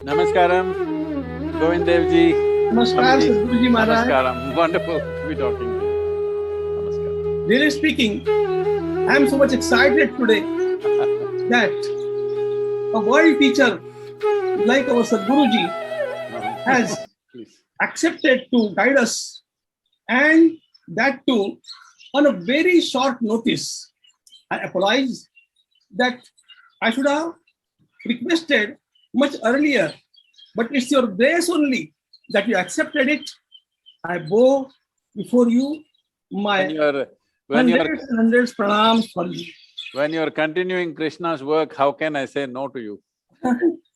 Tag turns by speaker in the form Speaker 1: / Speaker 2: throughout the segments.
Speaker 1: Namaskaram, Govind Dev ji,
Speaker 2: Namaskar,
Speaker 1: Swamiji.
Speaker 2: Sadhguru ji Maharaj.
Speaker 1: Namaskaram, wonderful to be talking to you. Namaskaram.
Speaker 2: Really speaking, I am so much excited today that a world teacher like our Sadhguru ji has
Speaker 1: Please.
Speaker 2: accepted to guide us, and that too on a very short notice. I apologize that I should have requested much earlier, but it's your grace only that you accepted it. I bow before you
Speaker 1: When
Speaker 2: my
Speaker 1: you're… when you're…
Speaker 2: hundreds and hundreds pranams for you.
Speaker 1: when you're continuing Krishna's work, how can I say no to you?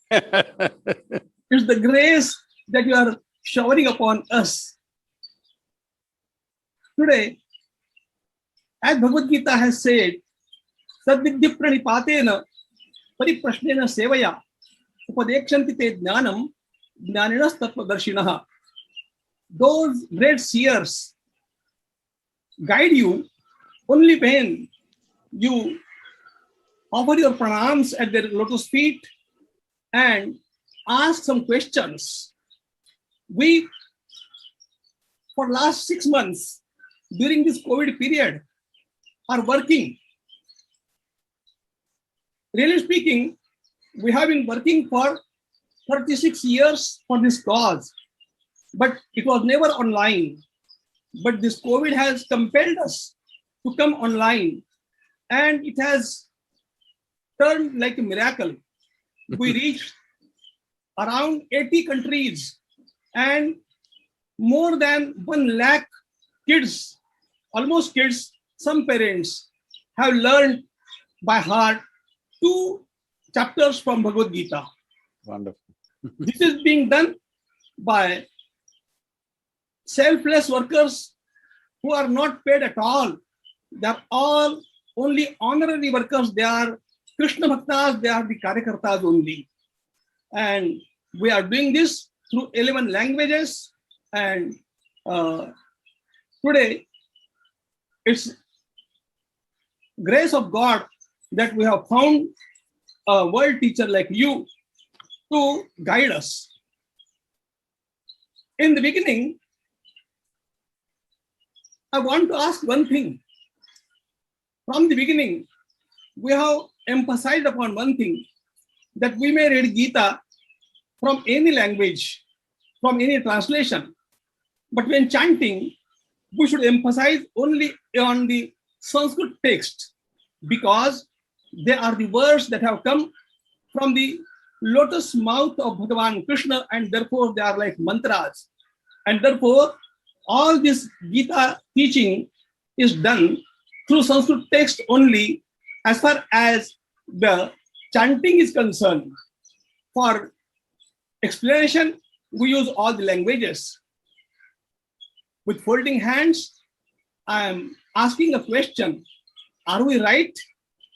Speaker 2: It's the grace that you are showering upon us. Today, as Bhagavad Gita has said, Sadvidya pranipatena pariprashnena sevaya upadekshanti te jnanam jnaninas tattvadarshinaha. Those great seers guide you only when you offer your pranams at their lotus feet and ask some questions. We, for last 6 months, during this COVID period, are working. Really speaking, we have been working for 36 years for this cause, but it was never online. But this COVID has compelled us to come online, and it has turned like a miracle. We reached around 80 countries, and more than 1 lakh kids, almost kids, some parents have learned by heart 2 chapters from Bhagavad Gita.
Speaker 1: Wonderful.
Speaker 2: This is being done by selfless workers who are not paid at all. They are all only honorary workers. They are Krishna Bhaktas, they are the Karyakartas only. And we are doing this through 11 languages. And today, it's grace of God that we have found a world teacher like you to guide us. In the beginning, I want to ask one thing. From the beginning, we have emphasized upon one thing, that we may read Gita from any language, from any translation. But when chanting, we should emphasize only on the Sanskrit text, because they are the words that have come from the lotus mouth of Bhagavan Krishna, and therefore they are like mantras. And therefore, all this Gita teaching is done through Sanskrit text only, as far as the chanting is concerned. For explanation, we use all the languages. With folding hands, I am asking a question. Are we right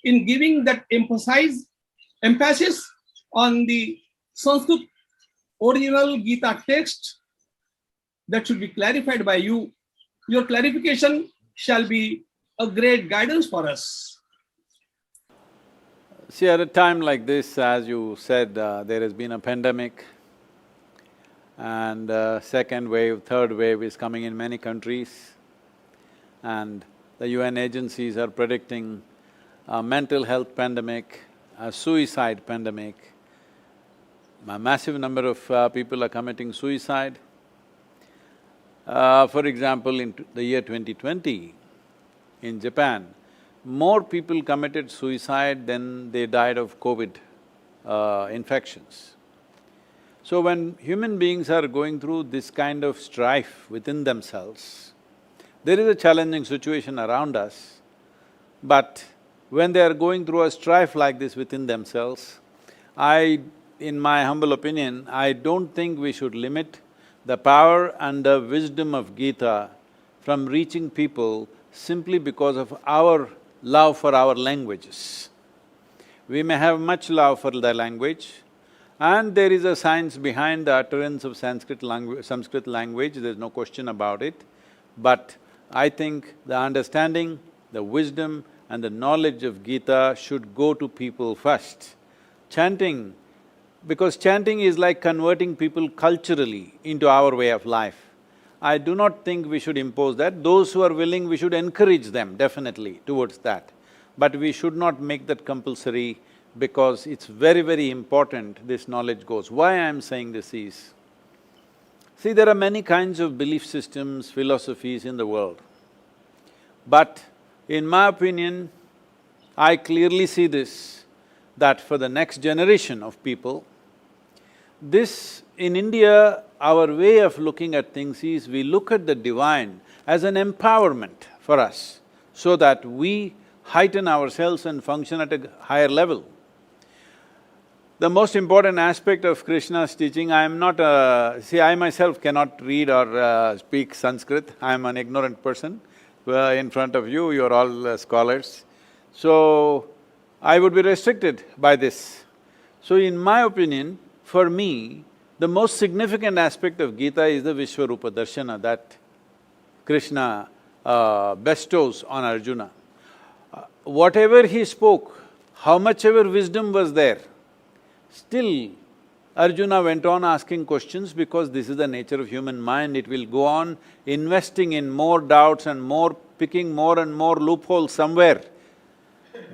Speaker 2: in giving that emphasis on the Sanskrit original Gita text? That should be clarified by you. Your clarification shall be a great guidance for us.
Speaker 1: See, at a time like this, as you said, there has been a pandemic, and second wave, third wave is coming in many countries, and the UN agencies are predicting a mental health pandemic, a suicide pandemic. A massive number of people are committing suicide. For example, in the year 2020, in Japan, more people committed suicide than they died of COVID infections. So when human beings are going through this kind of strife within themselves, there is a challenging situation around us, but when they are going through a strife like this within themselves, in my humble opinion, I don't think we should limit the power and the wisdom of Gita from reaching people simply because of our love for our languages. We may have much love for the language, and there is a science behind the utterance of Sanskrit language, there's no question about it. But I think the understanding, the wisdom and the knowledge of Gita should go to people first. Chanting because chanting is like converting people culturally into our way of life. I do not think we should impose that. Those who are willing, we should encourage them definitely towards that. But we should not make that compulsory because it's very, very important this knowledge goes. Why I'm saying this is, see, there are many kinds of belief systems, philosophies in the world. But in my opinion, I clearly see this, that for the next generation of people, this… in India, our way of looking at things is we look at the divine as an empowerment for us so that we heighten ourselves and function at a higher level. The most important aspect of Krishna's teaching, I am not a… see, I myself cannot read or speak Sanskrit, I am an ignorant person. In front of you, you're all scholars. So, I would be restricted by this. So in my opinion, for me, the most significant aspect of Gita is the Vishwarupa Darshana that Krishna bestows on Arjuna. Whatever he spoke, how much ever wisdom was there, still Arjuna went on asking questions because this is the nature of human mind, it will go on investing in more doubts and more… picking more and more loopholes somewhere.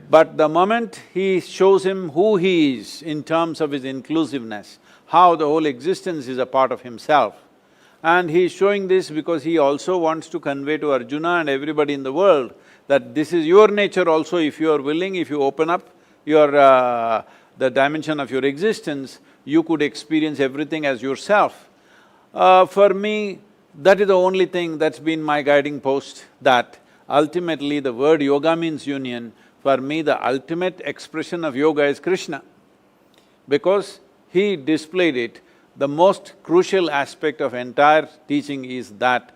Speaker 1: But the moment he shows him who he is in terms of his inclusiveness, how the whole existence is a part of himself, and he is showing this because he also wants to convey to Arjuna and everybody in the world that this is your nature also. If you are willing, if you open up your… the dimension of your existence, you could experience everything as yourself. For me, that is the only thing that's been my guiding post, that ultimately the word yoga means union. For me, the ultimate expression of yoga is Krishna, because he displayed it. The most crucial aspect of entire teaching is that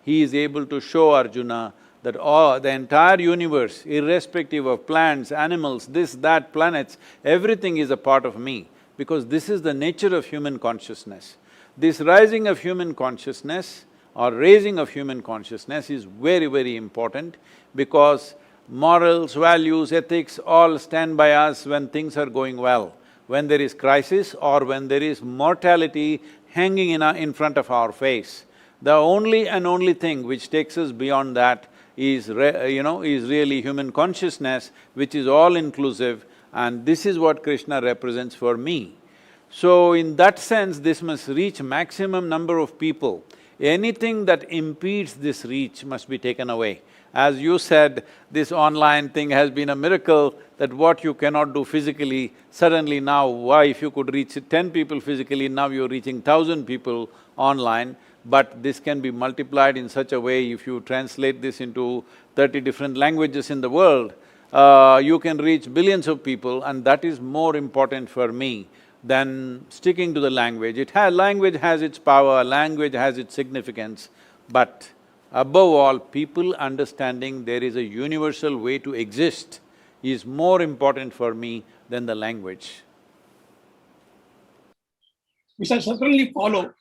Speaker 1: he is able to show Arjuna that the entire universe, irrespective of plants, animals, this, that, planets, everything is a part of me, because this is the nature of human consciousness. This rising of human consciousness or raising of human consciousness is very, very important, because morals, values, ethics all stand by us when things are going well. When there is crisis or when there is mortality hanging in front of our face, the only and only thing which takes us beyond that is really human consciousness, which is all-inclusive, and this is what Krishna represents for me. So in that sense, this must reach maximum number of people. Anything that impedes this reach must be taken away. As you said, this online thing has been a miracle, that what you cannot do physically, suddenly now, why if you could reach 10 people physically, now you're reaching 1,000 people online. But this can be multiplied in such a way, if you translate this into 30 different languages in the world, you can reach billions of people, and that is more important for me than sticking to the language. Language has its power, language has its significance, but above all, people understanding there is a universal way to exist is more important for me than the language.
Speaker 2: We shall certainly follow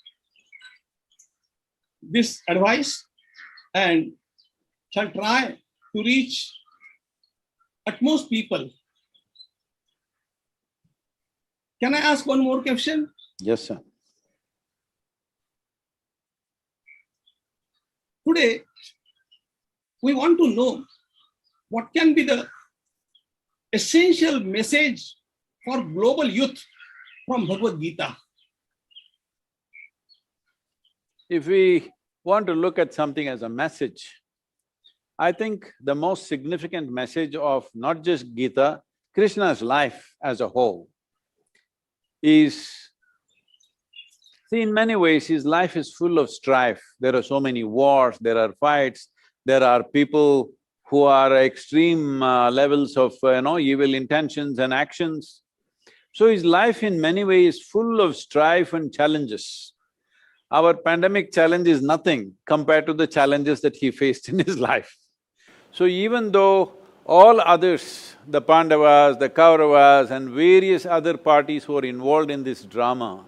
Speaker 2: this advice and shall try to reach utmost people. Can I ask one more question?
Speaker 1: Yes, sir.
Speaker 2: Today, we want to know what can be the essential message for global youth from Bhagavad Gita.
Speaker 1: If we want to look at something as a message, I think the most significant message of not just Gita, Krishna's life as a whole is… see, in many ways his life is full of strife. There are so many wars, there are fights, there are people who are extreme levels of evil intentions and actions. So his life in many ways is full of strife and challenges. Our pandemic challenge is nothing compared to the challenges that he faced in his life. So even though all others, the Pandavas, the Kauravas and various other parties who are involved in this drama,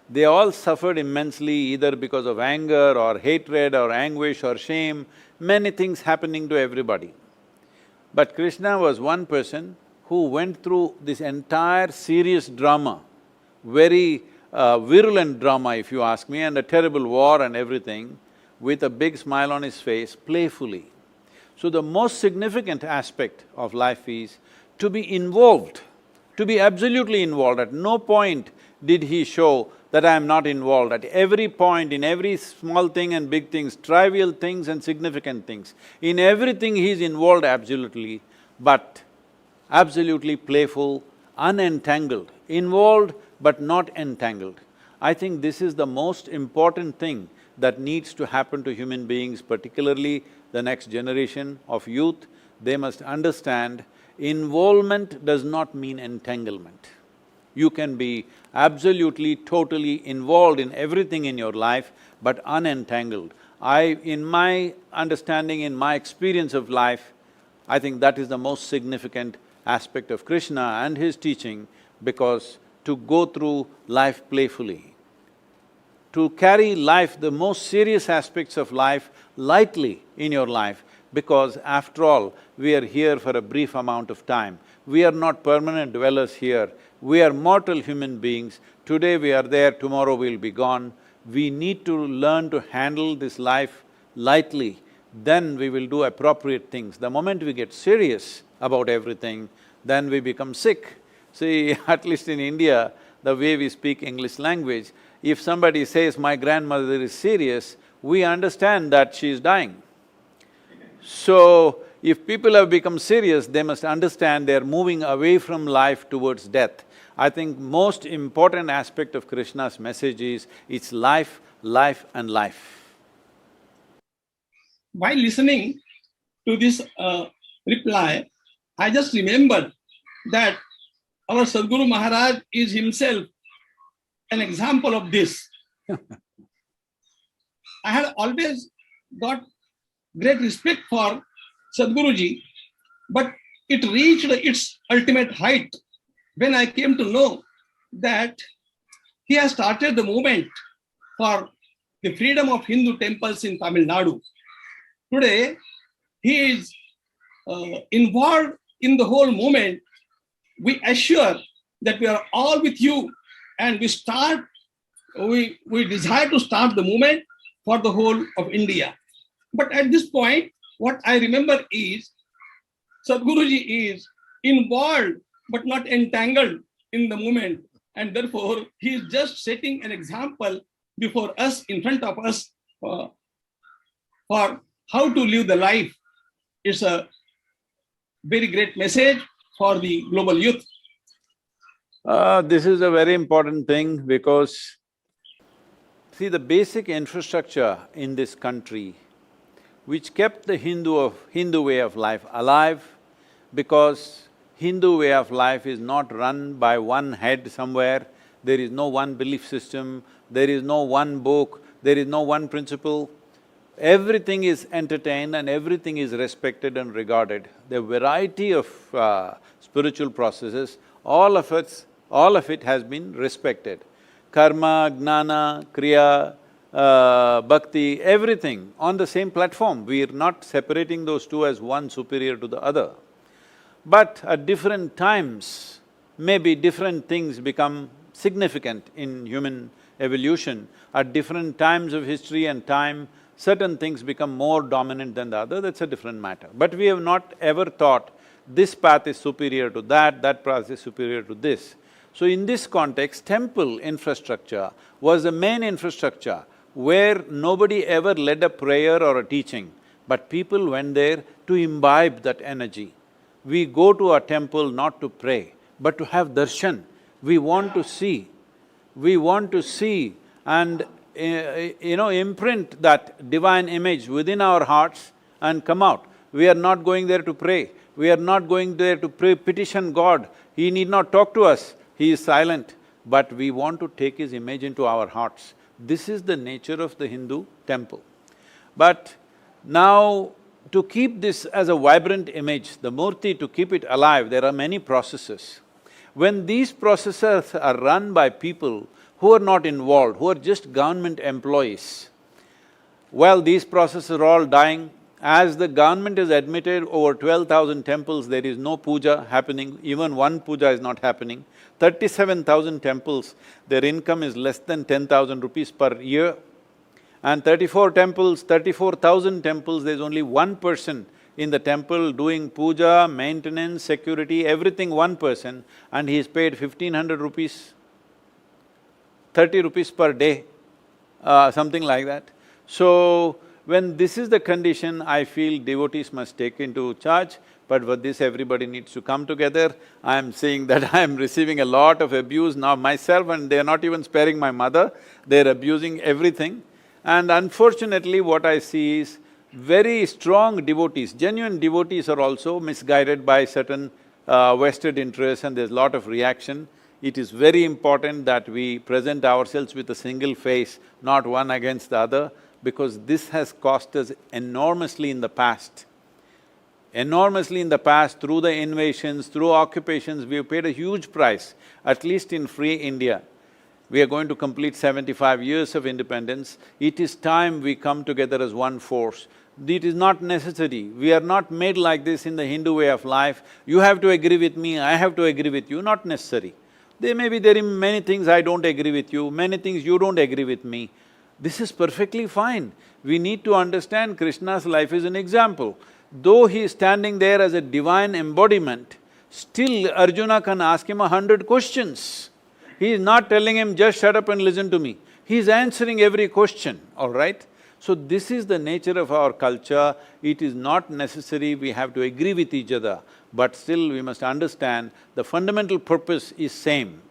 Speaker 1: they all suffered immensely either because of anger or hatred or anguish or shame, many things happening to everybody. But Krishna was one person who went through this entire serious drama very virulent drama, if you ask me, and a terrible war and everything, with a big smile on his face, playfully. So the most significant aspect of life is to be involved, to be absolutely involved. At no point did he show that I am not involved. At every point, in every small thing and big things, trivial things and significant things, in everything he is involved absolutely, but absolutely playful, unentangled, involved but not entangled. I think this is the most important thing that needs to happen to human beings, particularly the next generation of youth. They must understand involvement does not mean entanglement. You can be absolutely, totally involved in everything in your life, but unentangled. In my understanding, in my experience of life, I think that is the most significant aspect of Krishna and his teaching, because to go through life playfully, to carry life, the most serious aspects of life, lightly in your life, because after all, we are here for a brief amount of time. We are not permanent dwellers here, we are mortal human beings. Today we are there, tomorrow we'll be gone. We need to learn to handle this life lightly, then we will do appropriate things. The moment we get serious about everything, then we become sick. See, at least in India, the way we speak English language, if somebody says, my grandmother is serious, we understand that she is dying. So, if people have become serious, they must understand they are moving away from life towards death. I think most important aspect of Krishna's message is, it's life, life and life.
Speaker 2: While listening to this reply, I just remembered that our Sadhguru Maharaj is himself an example of this. I had always got great respect for Sadhguruji, but it reached its ultimate height when I came to know that he has started the movement for the freedom of Hindu temples in Tamil Nadu. Today, he is involved in the whole movement. We assure that we are all with you, and we desire to start the movement for the whole of India. But at this point, what I remember is, Sadhguruji is involved but not entangled in the movement, and therefore he is just setting an example before us, in front of us, for how to live the life. It's a very great message for the global youth.
Speaker 1: This is a very important thing, because see, the basic infrastructure in this country which kept the Hindu way of life alive, because Hindu way of life is not run by one head somewhere, there is no one belief system, there is no one book, there is no one principle. Everything is entertained and everything is respected and regarded. The variety of spiritual processes, all of it has been respected. Karma, Gnana, Kriya, Bhakti, everything on the same platform. We are not separating those two as one superior to the other. But at different times, maybe different things become significant in human evolution. At different times of history and time, certain things become more dominant than the other, that's a different matter. But we have not ever thought this path is superior to that path is superior to this. So in this context, temple infrastructure was the main infrastructure where nobody ever led a prayer or a teaching, but people went there to imbibe that energy. We go to a temple not to pray, but to have darshan. We want to see and imprint that divine image within our hearts and come out. We are not going there to pray, we are not going there to petition God. He need not talk to us, He is silent, but we want to take His image into our hearts. This is the nature of the Hindu temple. But now, to keep this as a vibrant image, the murti, to keep it alive, there are many processes. When these processes are run by people who are not involved, who are just government employees, well, these processes are all dying As the government has admitted over 12,000 temples, there is no puja happening, even one puja is not happening. 37,000 temples, their income is less than 10,000 rupees per year. And 34,000 temples, there's only one person in the temple doing puja, maintenance, security, everything one person, and he's paid 1,500 rupees, 30 rupees per day, something like that. So, when this is the condition, I feel devotees must take into charge, but for this everybody needs to come together. I am seeing that I am receiving a lot of abuse now myself, and they're not even sparing my mother, they're abusing everything. And unfortunately, what I see is very strong devotees, genuine devotees are also misguided by certain vested interests, and there's a lot of reaction. It is very important that we present ourselves with a single face, not one against the other, because this has cost us enormously in the past. Enormously in the past, through the invasions, through occupations, we have paid a huge price, at least in free India. We are going to complete 75 years of independence. It is time we come together as one force. It is not necessary. We are not made like this in the Hindu way of life. You have to agree with me, I have to agree with you, not necessary. There may be many things I don't agree with you, many things you don't agree with me. This is perfectly fine. We need to understand Krishna's life is an example. Though he is standing there as a divine embodiment, still Arjuna can ask him 100 questions. He is not telling him, just shut up and listen to me. He is answering every question, all right? So this is the nature of our culture. It is not necessary we have to agree with each other, but still we must understand the fundamental purpose is same.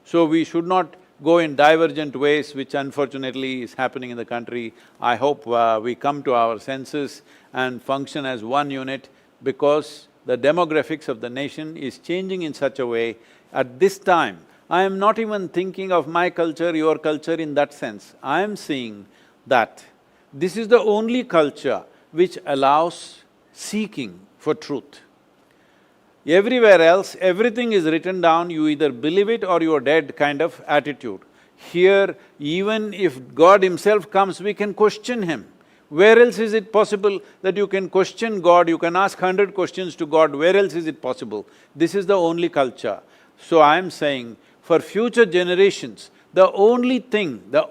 Speaker 1: So we should not go in divergent ways, which unfortunately is happening in the country. I hope we come to our senses and function as one unit, because the demographics of the nation is changing in such a way. At this time, I am not even thinking of my culture, your culture in that sense. I am seeing that this is the only culture which allows seeking for truth. Everywhere else, everything is written down, you either believe it or you're dead kind of attitude. Here, even if God himself comes, we can question him. Where else is it possible that you can question God, you can ask 100 questions to God, where else is it possible? This is the only culture. So I am saying, for future generations, the only thing that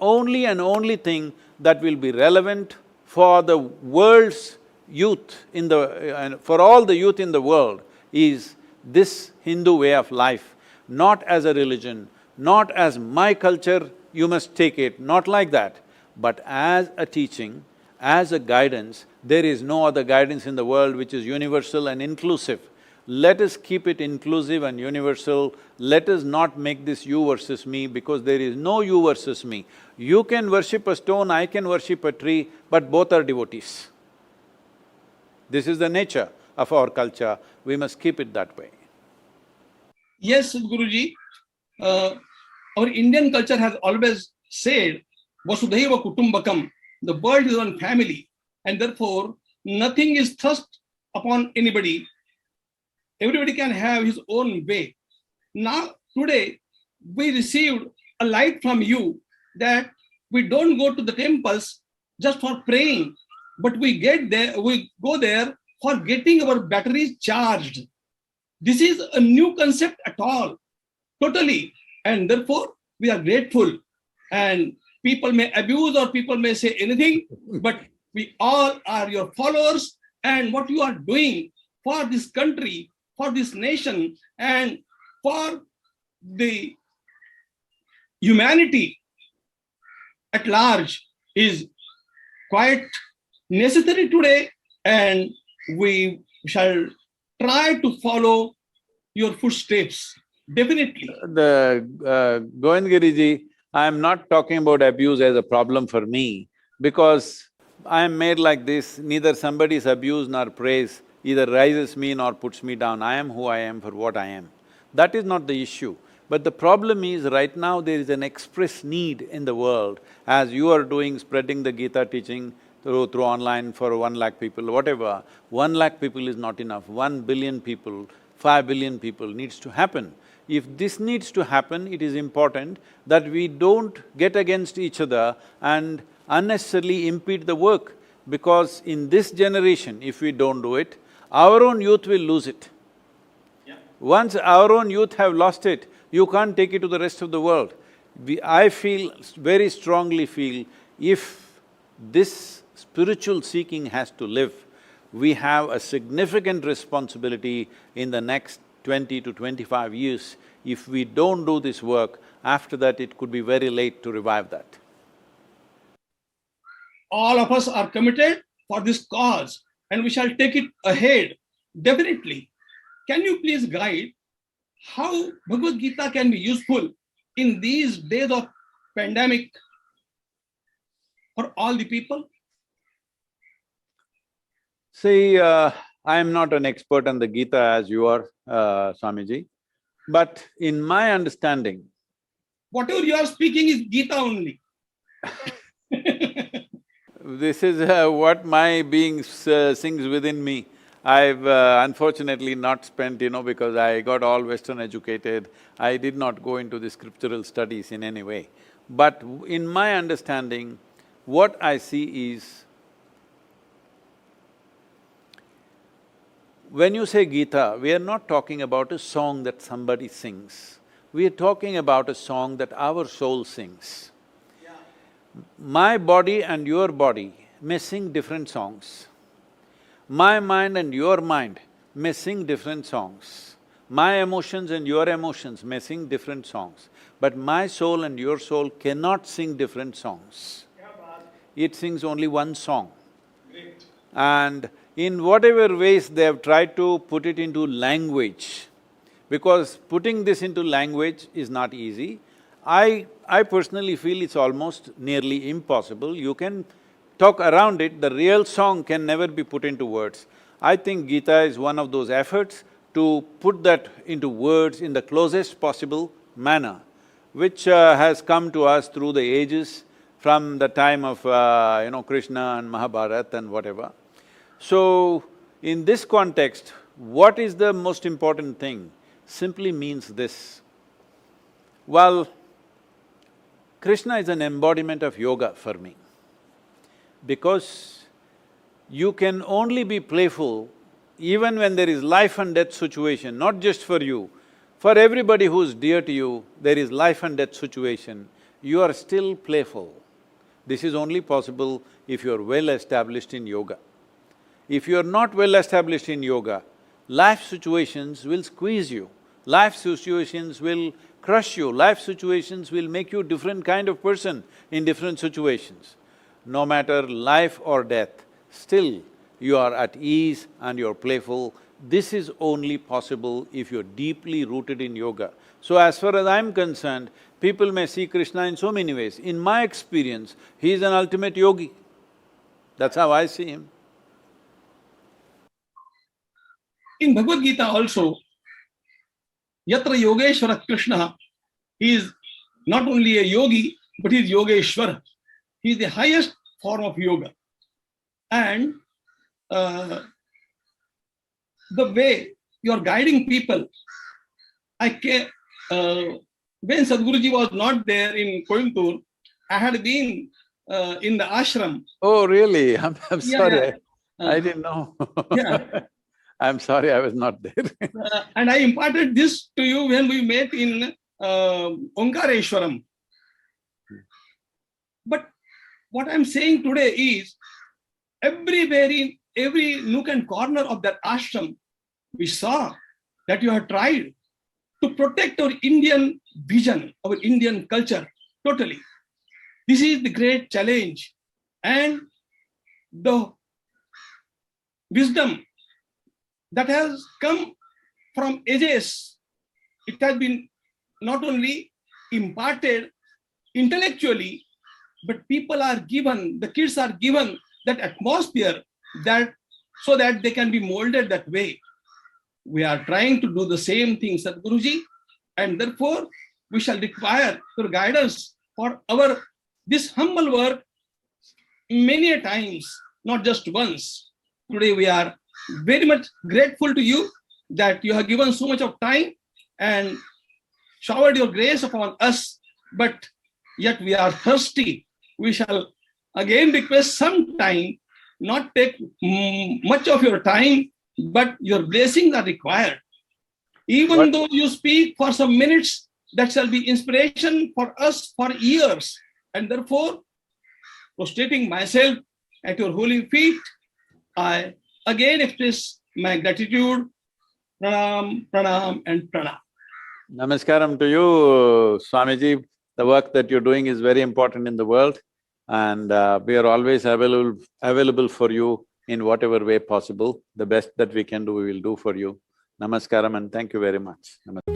Speaker 1: will be relevant for the world's youth for all the youth in the world is this Hindu way of life, not as a religion, not as my culture, you must take it, not like that, but as a teaching, as a guidance. There is no other guidance in the world which is universal and inclusive. Let us keep it inclusive and universal. Let us not make this you versus me, because there is no you versus me. You can worship a stone, I can worship a tree, but both are devotees. This is the nature of our culture, we must keep it that way.
Speaker 2: Yes, Guruji, our Indian culture has always said, Vasudhaiva Kutumbakam, the world is one family, and therefore nothing is thrust upon anybody. Everybody can have his own way. Now, today, we received a light from you that we don't go to the temples just for praying, but we go there for getting our batteries charged. This is a new concept at all, totally, and therefore we are grateful. And people may abuse or people may say anything, but we all are your followers, and what you are doing for this country, for this nation, and for the humanity at large is quite necessary today, and we shall try to follow your footsteps, definitely.
Speaker 1: Govind Giriji, I am not talking about abuse as a problem for me, because I am made like this, neither somebody's abuse nor praise either rises me nor puts me down. I am who I am for what I am. That is not the issue. But the problem is, right now there is an express need in the world, as you are doing, spreading the Gita teaching through online for 1 lakh people, whatever. 1 lakh people is not enough, 1 billion people, 5 billion people needs to happen. If this needs to happen, it is important that we don't get against each other and unnecessarily impede the work. because in this generation, if we don't do it, our own youth will lose it. Once our own youth have lost it, you can't take it to the rest of the world. I very strongly feel, if this spiritual seeking has to live, we have a significant responsibility in the next 20 to 25 years. If we don't do this work, after that it could be very late to revive that.
Speaker 2: All of us are committed for this cause and we shall take it ahead, definitely. Can you please guide how Bhagavad Gita can be useful in these days of pandemic for all the people?
Speaker 1: See, I am not an expert on the Gita as you are, Swamiji, but in my understanding…
Speaker 2: Whatever you are speaking is Gita only.
Speaker 1: This is what my being sings within me. I've unfortunately not spent, because I got all Western educated, I did not go into the scriptural studies in any way. But in my understanding, what I see is, when you say Gita, we are not talking about a song that somebody sings. We are talking about a song that our soul sings. My body and your body may sing different songs. My mind and your mind may sing different songs. My emotions and your emotions may sing different songs. But my soul and your soul cannot sing different songs. It sings only one song.
Speaker 2: Great.
Speaker 1: And in whatever ways they have tried to put it into language, because putting this into language is not easy. I personally feel it's almost nearly impossible. You can talk around it, the real song can never be put into words. I think Gita is one of those efforts to put that into words in the closest possible manner, which has come to us through the ages, from the time of Krishna and Mahabharata and whatever. So, in this context, what is the most important thing? Simply means this. Well, Krishna is an embodiment of yoga for me, because you can only be playful even when there is life and death situation, not just for you, for everybody who's dear to you, there is life and death situation, you are still playful. This is only possible if you are well established in yoga. If you are not well established in yoga, life situations will squeeze you, life situations will crush you, life situations will make you a different kind of person in different situations. No matter life or death, still you are at ease and you're playful. This is only possible if you're deeply rooted in yoga. So as far as I'm concerned, people may see Krishna in so many ways. In my experience, he is an ultimate yogi. That's how I see him.
Speaker 2: In Bhagavad Gita also, Yatra Yogeshwara Krishna, he is not only a yogi, but he is Yogeshwara. He is the highest form of yoga. And the way you are guiding people, when Sadhguruji was not there in Coimbatore, I had been in the ashram.
Speaker 1: Oh, really? I'm sorry,
Speaker 2: Yeah.
Speaker 1: I didn't know.
Speaker 2: Yeah.
Speaker 1: I'm sorry I was not there.
Speaker 2: And I imparted this to you when we met in Omkareshwaram. But what I'm saying today is, everywhere in every nook and corner of that ashram, we saw that you have tried to protect our Indian vision, our Indian culture, totally. This is the great challenge, and the wisdom that has come from ages, it has been not only imparted intellectually, but people are given, the kids are given that atmosphere that so that they can be molded that way. We are trying to do the same thing, Sadhguruji, and therefore we shall require your guidance for this humble work many a times, not just once. Today we are very much grateful to you that you have given so much of time and showered your grace upon us, but yet we are thirsty. We shall again request some time not take much of your time, but your blessings are required. Even though you speak for some minutes, that shall be inspiration for us for years. And therefore, prostrating myself at your holy feet, I again express my gratitude. Pranam, pranam, and pranam.
Speaker 1: Namaskaram to you, Swamiji. The work that you're doing is very important in the world, and we are always available for you in whatever way possible. The best that we can do, we will do for you. Namaskaram and thank you very much. Namaskaram.